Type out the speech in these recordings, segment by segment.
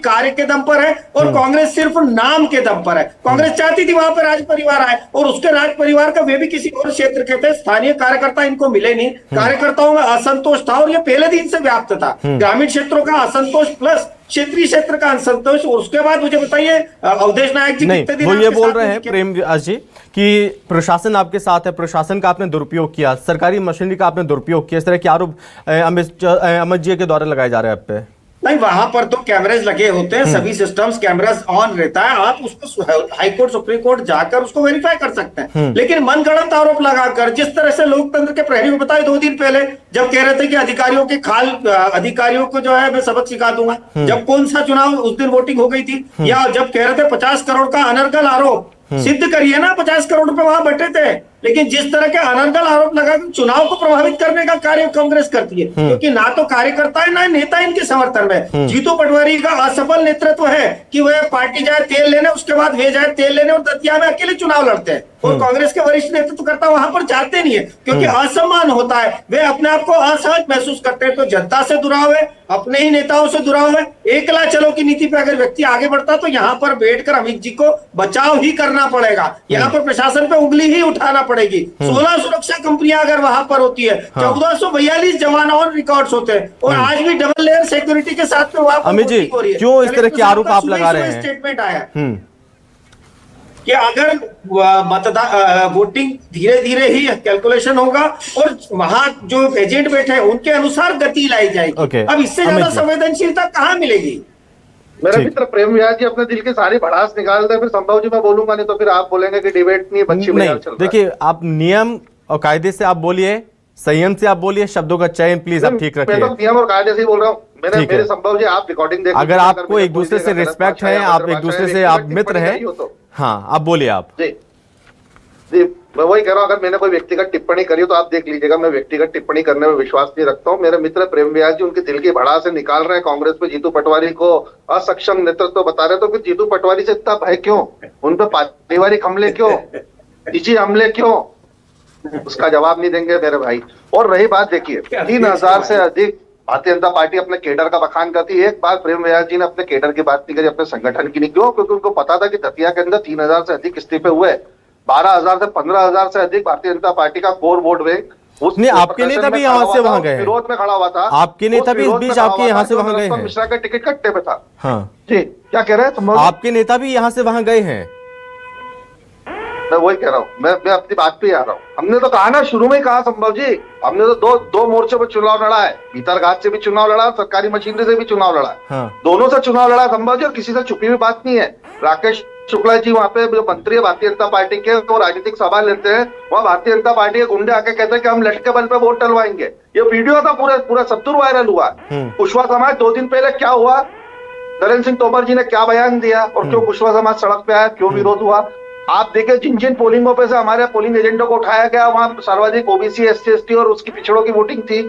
कार्य के दम पर है और कांग्रेस सिर्फ नाम के दम पर है। कांग्रेस चाहती थी वहां पर राज परिवार आए और उसके राज परिवार का वे भी किसी और क्षेत्र के थे। स्थानीय कार्यकर्ता इनको मिले नहीं, कार्यकर्ताओं में असंतोष था और ये पहले दिन से व्याप्त था। ग्रामीण क्षेत्रों का असंतोष प्लस क्षेत्रीय क्षेत्र का असंतोष। और उसके बाद मुझे बताइए अवधेश नायक जी नहीं, वो ये बोल रहे हैं प्रेमव्यास जी कि प्रशासन आपके साथ है, प्रशासन का आपने दुरुपयोग किया, सरकारी मशीनरी का आपने दुरुपयोग किया, इस तरह के आरोप अमित जी के द्वारा लगाए जा रहे हैं आप पे। नहीं, वहां पर तो कैमरेज लगे होते हैं, सभी सिस्टम्स कैमरास ऑन रहता है, आप उसको हाईकोर्ट सुप्रीम कोर्ट जाकर उसको वेरीफाई कर सकते हैं। लेकिन मनगढ़ंत आरोप लगाकर जिस तरह से लोकतंत्र के प्रहरी को बताए 2 दिन पहले जब कह रहे थे कि अधिकारियों को जो है मैं सबक सिखा दूंगा, जब कौन सा चुनाव उस दिन वोटिंग हो गई थी, या जब कह रहे थे 50 करोड़ का अनर्गल आरोप सिद्ध करिए ना, 50 करोड़ रुपए वहां बटे थे। लेकिन जिस तरह के अनर्गल आरोप लगाकर चुनाव को प्रभावित करने का कार्य कांग्रेस करती है, क्योंकि ना तो कार्यकर्ता है ना नेता इनके समर्थन में। जीतू पटवारी का असफल नेतृत्व है कि वह पार्टी जाए तेल लेने, उसके बाद वे जाए तेल लेने और दतिया में अकेले चुनाव लड़ते हैं और कांग्रेस के वरिष्ठ नेतृत्वकर्ता वहां पर जाते नहीं है क्योंकि असम्मान होता है, वे अपने आप को असहज महसूस करते हैं। तो जनता से जुड़ाव है, अपने ही नेताओं से जुड़ाव है। एकला चलो की नीति पे अगर व्यक्ति आगे बढ़ता तो यहाँ पर बैठकर अमित जी को बचाव ही करना पड़ेगा, यहाँ पर प्रशासन पे उंगली ही उठाना पड़ेगी। 16 सुरक्षा कंपनियां अगर वहां पर होती है, 1442 जवान ऑन रिकॉर्ड्स होते हैं और आज भी डबल लेयर सिक्योरिटी के साथ में वहां पर अमित जी क्यों इस तरह के आरोप आप लगा रहे हैं? स्टेटमेंट आया कि अगर वोटिंग धीरे धीरे ही कैलकुलेशन होगा और वहां जो एजेंट बैठे हैं उनके अनुसार गति लाई जाएगी। अब इससे ज्यादा संवेदनशीलता कहां मिलेगी? मेरा मित्र प्रेमव्यास जी अपने दिल की सारी भड़ास निकाल दे, फिर संभव जी मैं बोलूंगा, नहीं तो फिर आप बोलेंगे कि डिबेट नहीं बच्ची नहीं। देखिए, आप नियम और कायदे से आप बोलिए, संयम से आप बोलिए, शब्दों का चयन प्लीज आप ठीक रखिए। मैं तो नियम और कायदे से ही बोल रहा हूँ। मेरे संभव जी आप रिकॉर्डिंग देख, अगर आपको एक दूसरे से रिस्पेक्ट है, आप एक दूसरे से आप मित्र हैं, हाँ आप बोलिए। आप जी मैं वही कह रहा हूँ, अगर मैंने कोई व्यक्तिगत टिप्पणी करी तो आप देख लीजिएगा, मैं व्यक्तिगत टिप्पणी करने में विश्वास नहीं रखता हूँ। मेरे मित्र प्रेमव्यास जी उनके दिल की भड़ास से निकाल रहे हैं कांग्रेस पे, जीतू पटवारी को असक्षम नेतृत्व बता रहे, तो फिर जीतू पटवारी से इतना भय क्यों? उन पर पारिवारिक हमले क्यों, निजी हमले क्यों? उसका जवाब नहीं देंगे मेरे भाई। और रही बात, देखिए 3000 से अधिक भारतीय जनता पार्टी अपने केडर का बखान करती है। एक बार प्रेमव्यास जी ने अपने केडर की बात नहीं करी, अपने संगठन की नहीं। क्यों? क्योंकि उनको पता था कि दतिया के अंदर 3000 से अधिक इस्तीफे हुए, 12,000 से 15,000 से अधिक भारतीय जनता पार्टी का कोर वोट बैंक नहीं, आपके नेता भी यहाँ से वहां गए, विरोध में खड़ा हुआ था। आपके नेता भी इस बीच आपके यहाँ से वहां गए हैं। मिश्रा का टिकट कट्टे पे था। हाँ जी, क्या कह रहे हैं? आपके नेता भी यहाँ से वहां गए हैं। मैं वही कह रहा हूँ, मैं अपनी बात पे आ रहा हूँ। हमने तो कहा ना, शुरू में ही कहा संभव जी, हमने तो दो मोर्चों पर चुनाव लड़ा है। भीतरघाट से भी चुनाव लड़ा, सरकारी मशीनरी से भी चुनाव लड़ा है। हाँ। दोनों से चुनाव लड़ा संभव जी, और किसी से छुपी हुई बात नहीं है। राकेश शुक्ला जी वहाँ पे जो मंत्री है भारतीय जनता पार्टी के, वो राजनीतिक सभा लेते हैं, वहाँ भारतीय जनता पार्टी के गुंडे आके कहते हैं कि हम लटके बल पे वोट डलवाएंगे। ये वीडियो था पूरा सत्तूर वायरल हुआ। कुशवाहा समाज 2 दिन पहले क्या हुआ, नरेंद्र सिंह तोमर जी ने क्या बयान दिया और क्यों कुशवाहा समाज सड़क पे आया, क्यों विरोध हुआ? आप देखिए, जिन पोलिंगों पे से हमारे पोलिंग एजेंटों को उठाया गया, वहाँ सर्वाधिक ओबीसी, एससी, एसटी और उसकी पिछड़ों की वोटिंग थी।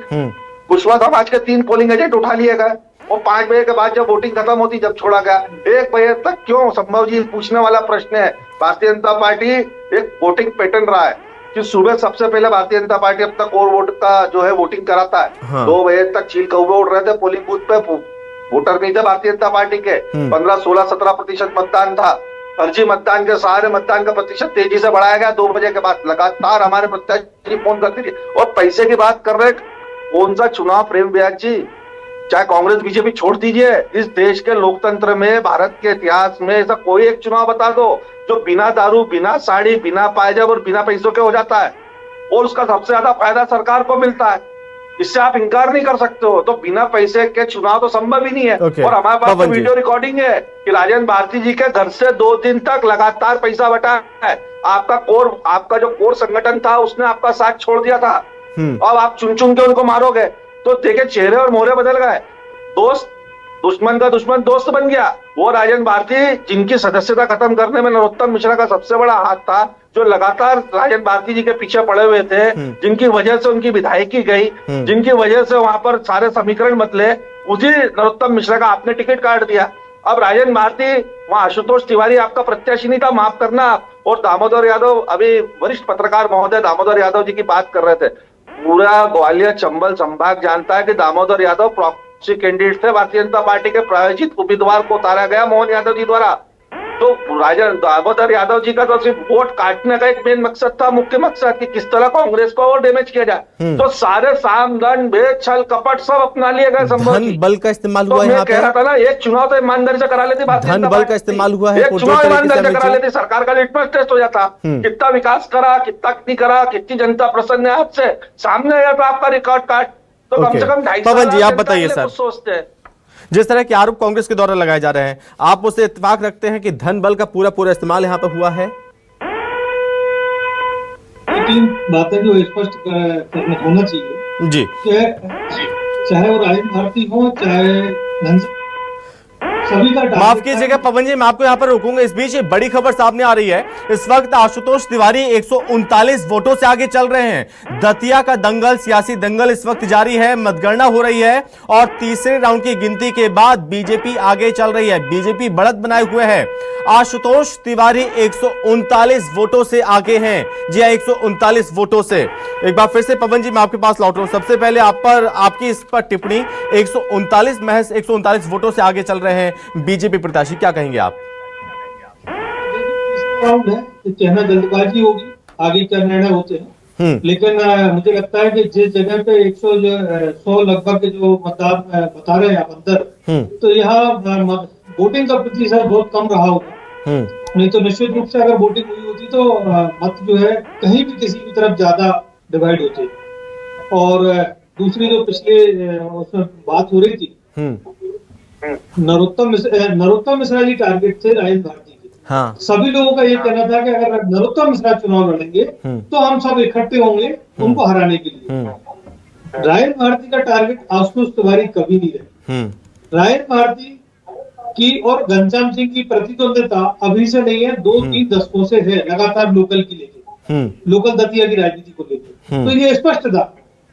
कुशवाहा समाज के 3 पोलिंग एजेंट उठा लिए गए और 5 बजे के बाद जब वोटिंग खत्म होती जब छोड़ा गया। 1 बजे तक क्यों? संभव जी पूछने वाला प्रश्न है। भारतीय जनता पार्टी एक वोटिंग पैटर्न रहा है कि सुबह सबसे पहले भारतीय जनता पार्टी अपना कोर वोट का जो है वोटिंग कराता है। 2 बजे तक चील कौवे उड़ रहे थे पोलिंग बूथ पे, वोटर नहीं थे भारतीय जनता पार्टी के। 15, 16, 17% मतदान था। फर्जी मतदान के सहारे मतदान का प्रतिशत तेजी से बढ़ाया गया। 2 बजे के बाद लगातार हमारे प्रत्याशी फोन करती थी। और पैसे की बात कर रहे, कौन सा चुनाव प्रेमव्यास जी? चाहे कांग्रेस बीजेपी छोड़ दीजिए, इस देश के लोकतंत्र में, भारत के इतिहास में ऐसा कोई एक चुनाव बता दो जो बिना दारू, बिना साड़ी, बिना पायजाब और बिना पैसों के हो जाता है और उसका सबसे ज्यादा फायदा सरकार को मिलता है। इससे आप इनकार नहीं कर सकते हो। तो बिना पैसे के चुनाव तो संभव ही नहीं है। और हमारे पास तो वीडियो रिकॉर्डिंग है कि राजेंद्र भारती जी के घर से 2 दिन तक लगातार पैसा बटा है। आपका जो कोर संगठन था उसने आपका साथ छोड़ दिया था। अब आप चुन चुन के उनको मारोगे तो देखिए चेहरे और मोहरे बदल गए। दुश्मन का दुश्मन दोस्त बन गया। वो राजेंद्र भारती जिनकी सदस्यता खत्म करने में नरोत्तम मिश्रा का सबसे बड़ा हाथ था, जो लगातार राजेंद्र भारती जी के पीछे पड़े हुए थे, जिनकी वजह से उनकी विधायकी गई, जिनकी वजह से वहां पर सारे समीकरण बदले, उसी नरोत्तम मिश्रा का आपने टिकट काट दिया। अब राजेंद्र भारती, वहां आशुतोष तिवारी आपका प्रत्याशी नहीं था, माफ करना आप, और दामोदर यादव, अभी वरिष्ठ पत्रकार महोदय दामोदर यादव जी की बात कर रहे थे। पूरा ग्वालियर चंबल संभाग जानता है कि दामोदर यादव श्री कैंडिडेट थे भारतीय जनता पार्टी के प्रायोजित उम्मीदवार को उतारा गया मोहन यादव जी द्वारा। तो राजा दामोदर यादव जी का तो सिर्फ वोट काटने का एक मेन मकसद था, मुख्य मकसद कि किस तरह कांग्रेस को और डैमेज किया जाए। तो सारे साम दंड भेद छल कपट सब अपना लिए गए। धन बल का इस्तेमाल हुआ तो यहाँ मैं कह रहा था ना, एक चुनाव तो ईमानदारी से करा लेती भारतीय धन जनता बल पार्टी। का इस्तेमाल हुआ है, एक चुनाव ईमानदारी से करा पुरजोर लेती, सरकार का लिटमस टेस्ट हो जाता, कितना विकास करा, कितना नहीं करा, कितनी जनता प्रसन्न है आपसे, सामने आया तो आपका रिकॉर्ड कार्ड। तो कम से कम 2.5 पवन जी, आप जनता बताइए के लिए सर। कुछ सोचते हैं। जिस तरह के आरोप कांग्रेस के द्वारा लगाए जा रहे हैं, आप उससे इत्तेफाक रखते हैं कि धन बल का पूरा इस्तेमाल यहाँ पर हुआ है? तीन बातें जो स्पष्ट करना होना चाहिए जी, चाहे वो राजन भारती हो, चाहे घनश्याम, सभी का माफ कीजिएगा पवन जी, मैं आपको यहाँ पर रोकूंगा। इस बीच ये बड़ी खबर सामने आ रही है। इस वक्त आशुतोष तिवारी 139 वोटों से आगे चल रहे हैं। दतिया का दंगल, सियासी दंगल इस वक्त जारी है, मतगणना हो रही है और तीसरे राउंड की गिनती के बाद बीजेपी आगे चल रही है। बीजेपी बढ़त बनाए हुए है। आशुतोष तिवारी 139 वोटों से आगे हैं। जी हाँ, 139 वोटों से। एक बार फिर से पवन जी मैं आपके पास लौट रहा हूं। सबसे पहले आपकी इस पर टिप्पणी, 139 महज 139 वोटों से आगे चल रहे हैं बीजेपी प्रत्याशी, क्या कहेंगे आप? राउंड है, तो कहना जल्दबाजी होगी, आगे क्या निर्णय होते हैं। लेकिन मुझे लगता है कि जिस जगह पे 100 लगभग जो मतदार बता रहे हैं आप अंदर, तो यहाँ वोटिंग का प्रतिशत बहुत कम रहा होगा। नहीं तो निश्चित रूप से अगर वोटिंग हुई होती तो मत जो है कहीं भी किसी भी तरफ ज्यादा डिवाइड होते। और दूसरी जो पिछले उसमें बात हो रही थी, नरोत्तम मिश्रा जी टारगेट थे राजन भारती के। हाँ। सभी लोगों का ये कहना था कि अगर नरोत्तम मिश्रा चुनाव लड़ेंगे तो हम सब इकट्ठे होंगे उनको हराने के लिए। राजन भारती का टारगेट आशुतोष तिवारी कभी नहीं रहे। राजन भारती की और घनश्याम सिंह की प्रतिद्वंदिता अभी से नहीं है, 2-3 दशकों से है लगातार लोकल की लेके, लोकल दतिया की राजनीति को लेकर। तो ये स्पष्ट था।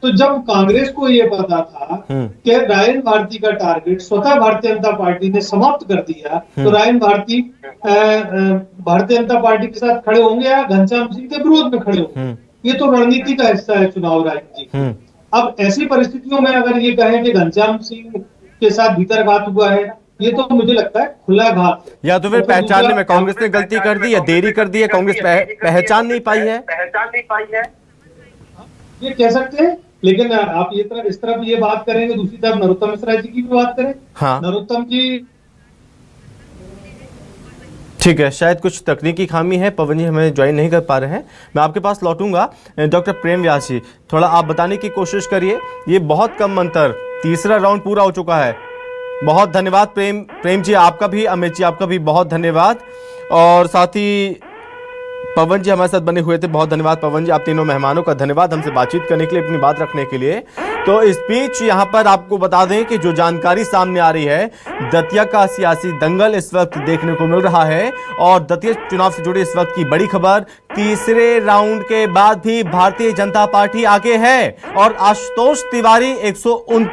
तो जब कांग्रेस को ये पता था कि राजन भारती का टारगेट स्वतः भारतीय जनता पार्टी ने समाप्त कर दिया, तो राजन भारती भारतीय जनता पार्टी के साथ खड़े होंगे या घनश्याम सिंह के विरोध में खड़े होंगे। ये तो रणनीति का हिस्सा है चुनाव राजनीति। अब ऐसी परिस्थितियों में अगर ये कहें कि घनश्याम सिंह के साथ भीतरघात हुआ है, ये तो मुझे लगता है खुला घात है। या तो फिर पहचानने में कांग्रेस ने गलती कर दी या देरी कर दी है, कांग्रेस पहचान नहीं पाई है, ये कह सकते हैं। लेकिन आप इस तरफ ये बात करेंगे, दूसरी तरफ नरोत्तम मिश्रा जी की भी बात करें। हाँ। नरोत्तम जी, ठीक है, शायद कुछ तकनीकी खामी है, पवन जी हमें ज्वाइन नहीं कर पा रहे हैं। मैं आपके पास लौटूंगा। डॉक्टर प्रेम व्यास जी, थोड़ा आप बताने की कोशिश करिए। ये बहुत कम अंतर, तीसरा राउंड पूरा हो चुका है। बहुत धन्यवाद प्रेम जी, आपका भी, अमित जी आपका भी बहुत धन्यवाद, और साथ ही पवन जी हमारे साथ बने हुए थे, बहुत धन्यवाद पवन जी। आप तीनों मेहमानों का धन्यवाद हमसे बातचीत करने के लिए, अपनी बात रखने के लिए। तो इस बीच यहाँ पर आपको बता दें कि जो जानकारी सामने आ रही है, दतिया का सियासी दंगल इस वक्त देखने को मिल रहा है और दतिया चुनाव से जुड़ी इस वक्त की बड़ी खबर, तीसरे राउंड के बाद भी भारतीय जनता पार्टी आगे है और आशुतोष तिवारी 139